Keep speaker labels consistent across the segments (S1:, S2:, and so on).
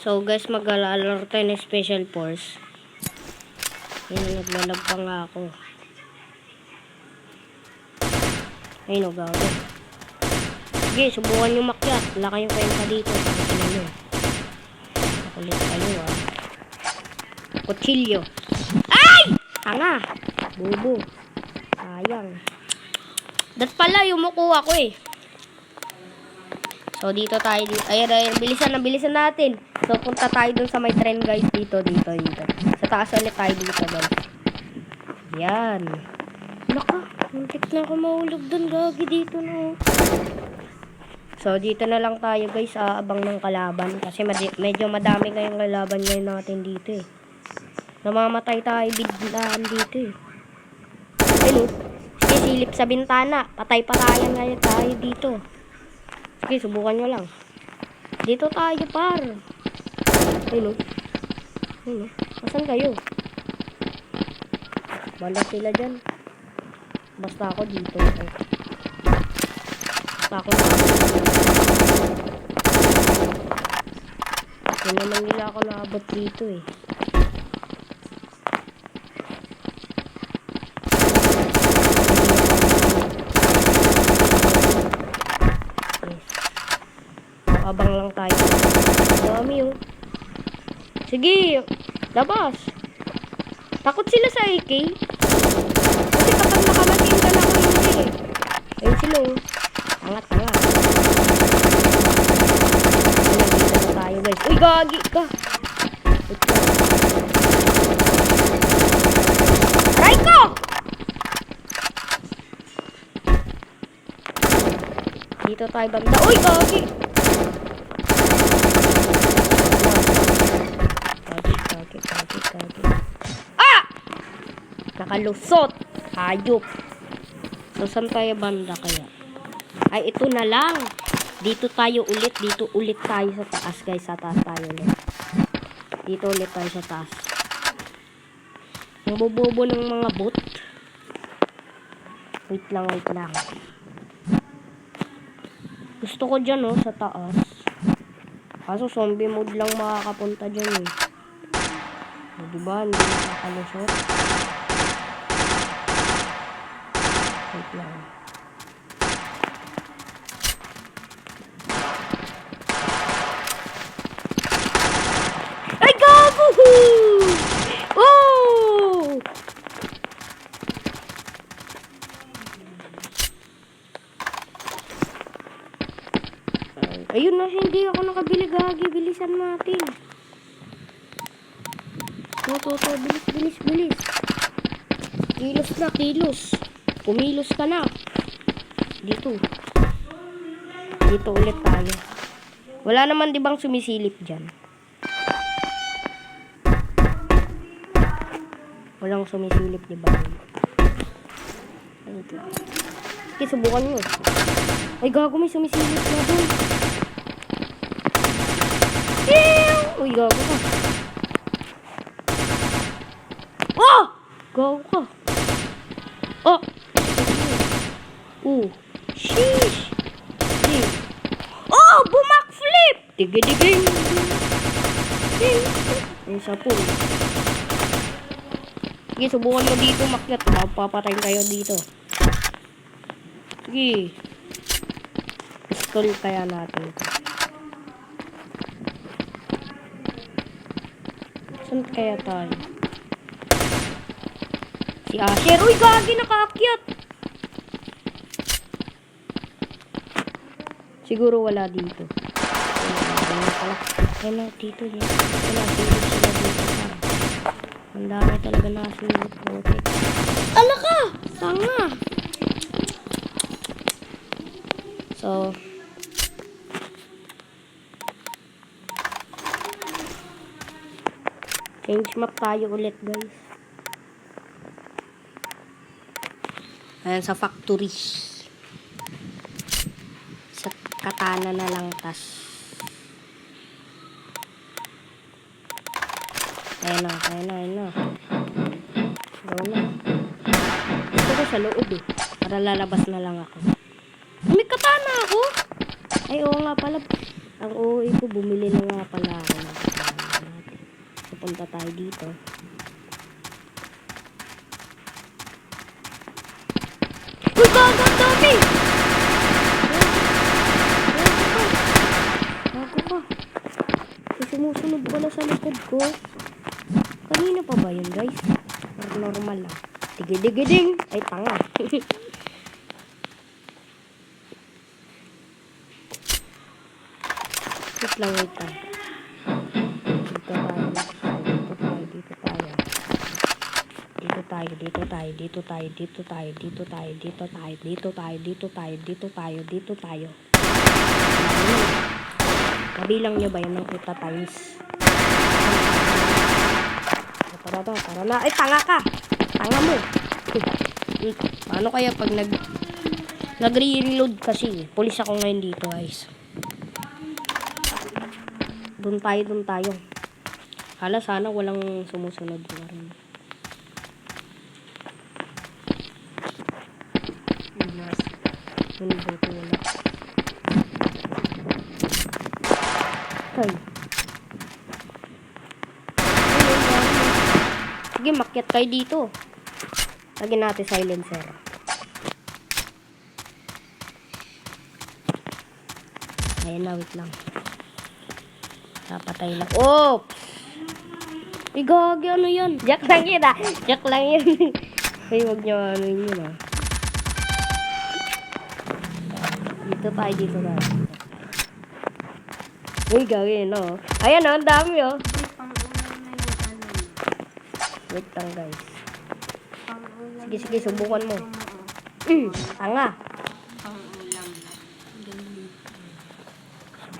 S1: So guys, mag-alalaro tayo ng special force. Ayun, naglalab pa nga ako. Ayun, gago. Sige, subukan nyo makyat. Wala kayong kwenta dito. Nakulit kayo Kutsilyo. Ay! Tanga! Bubo. Sayang. Dat pala, yung mukuha ko eh. So, dito tayo. Ayun, bilisan natin. So, punta tayo dun sa may trend guys. Dito. Sa taas ulit tayo dito guys. Yan. Naka, muntik na ako mahulog dun. Gagi dito na. So, dito na lang tayo guys. Abang ng kalaban. Kasi medyo madami ngayong kalaban ngayon natin dito eh. Namamatay tayo biglaan dito eh. Ayun. Sige, silip sa bintana. Patay-patayan ngayon tayo dito. Sige, subukan nyo lang. Dito tayo, par. Ayun. Asan kayo? Bala sila dyan. Basta ako dito. Basta ako dito. Hindi naman nila ako naabot dito eh. Abang lang tayo. Dami oh. Sige, labas. Takot sila sa AK. Kasi kapag nakamating ka na ako hindi eh. Ayun sila oh. Tanga. Nagkita na tayo guys. Uy, gagi ka. Aray ko! Dito tayo banda. Uy, gagi! Gagi. Ah! Nakalusot. Hayop. So, saan tayo banda kaya? Ay, ito na lang. Dito tayo ulit. Dito ulit tayo sa taas, guys. Sa taas tayo ulit. Dito ulit tayo sa taas. Ang bobobo ng mga bot. Wait lang. Gusto ko dyan, oh, sa taas. Kaso, zombie mode lang makakapunta dyan, eh. O, diba? Hindi nakakalusot. Wait lang. Ay, gago! Oh! Ayun na, hindi ako nakabili, gagi. Bilisan natin. To. Bilis. Kilos. Kumilos ka na. Dito ulit tayo. Wala naman di bang sumisilip dyan? Walang sumisilip di ba? Okay, subukan nyo. Ay, gago, may sumisilip na doon. Uy, gago ka. Oh! Gago ka. Oh! Sheesh! Oh! Bumakflip! Tigidibing! Ang sapul. Sige, subukan mo dito makyat. Mapapatayin kayo dito. Sige. Pistol kaya natin. Saan kaya tayo? Si Asher. Uy, gagi, nakaakyat. Siguro wala dito. Wala dito. Wala dito sila dito. Ang dami talaga nasilip. Ala ka! Tanga! So, change map tayo ulit, guys. Ayan, sa factory. Sa katana na lang, tas. Ayan na. Go na. Gusto ko sa loob eh. Para lalabas na lang ako. May katana ako? Ay, oo nga pala. Ang OA ko, bumili na nga pala ako. Punta tayo dito. Uy, gago, ang dami! Gago ka. May sumusunod pala sa likod ko. Kanina pa ba yun, guys? Normal lang. Digi-digi-ding! Ay, tanga. Wait lang. Dito tayo. Nabilang nyo ba yun ng kita times? Tara na. Ay, tanga ka! Tanga mo! Paano kaya pag nagre-reload kasi? Pulis ako ngayon dito, guys. Doon tayo. Hala, sana walang sumusunod na rin. Buti wala. Ay. Sige, makyat kayo dito. Lagyan natin silencer. Ayan na, wait lang. Napatay lang. Oh! Igagi, ano yan? Jack lang yun, ah. Jack lang yun. Ay, huwag nyo ano yun, ah. Dito tayo. Uy, gawin, no? Ayan, oh, ang dami, oh. Wait lang, guys. Sige, subukan mo. Tanga.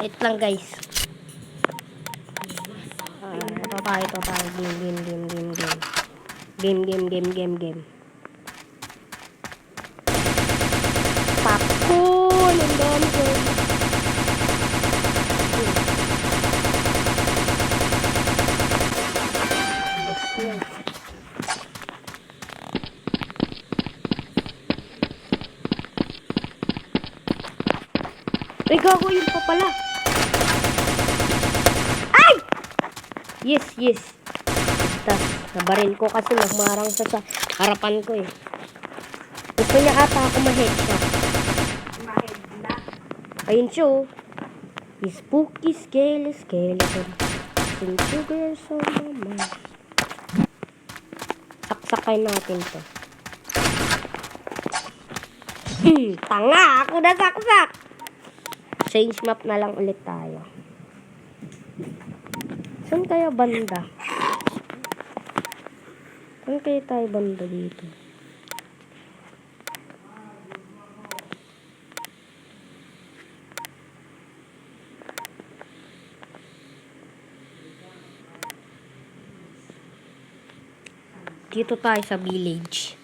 S1: Wait lang, guys. Ito tayo. Game. Popcorn! Ang dami ko. Ay, gago yun pa pala. Ay! Yes. Tapos, nabaril ko kasi nagmarang sa harapan ko eh. Gusto niya ata ako ma-headshot. Ayun siya oh. Spooky skeleton. Think sugar so mama. Saksakay natin to. Tanga! Ako na saksak! Change map na lang ulit tayo. Saan kaya banda? Saan kaya tayo banda dito? Dito tayo sa village.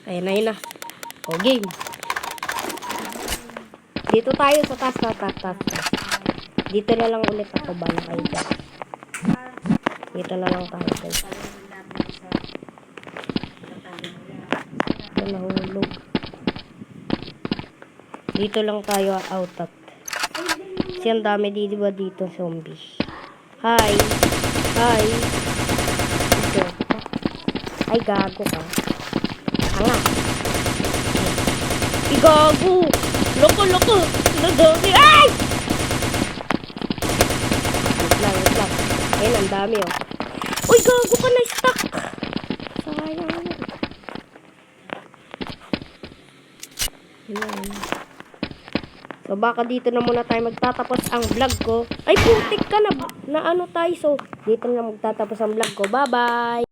S1: Ayun na. O, game. Dito tayo sa taas. Dito na lang ulit ako bala kayo dyan. Dito na lang tayo guys. Ito nahulog. Dito lang tayo outat. Kasi ang dami diba dito zombie. Hi. Ito. Ay gago ka. Tanga. Igago. Loko. Nadami. Ay! Wait lang. Ayun, ang dami oh. Uy, gago ka na-stuck. Sayang yun. Yun. So, baka dito na muna tayo magtatapos ang vlog ko. Ay, putik ka na ano tayo. So, dito na magtatapos ang vlog ko. Bye-bye!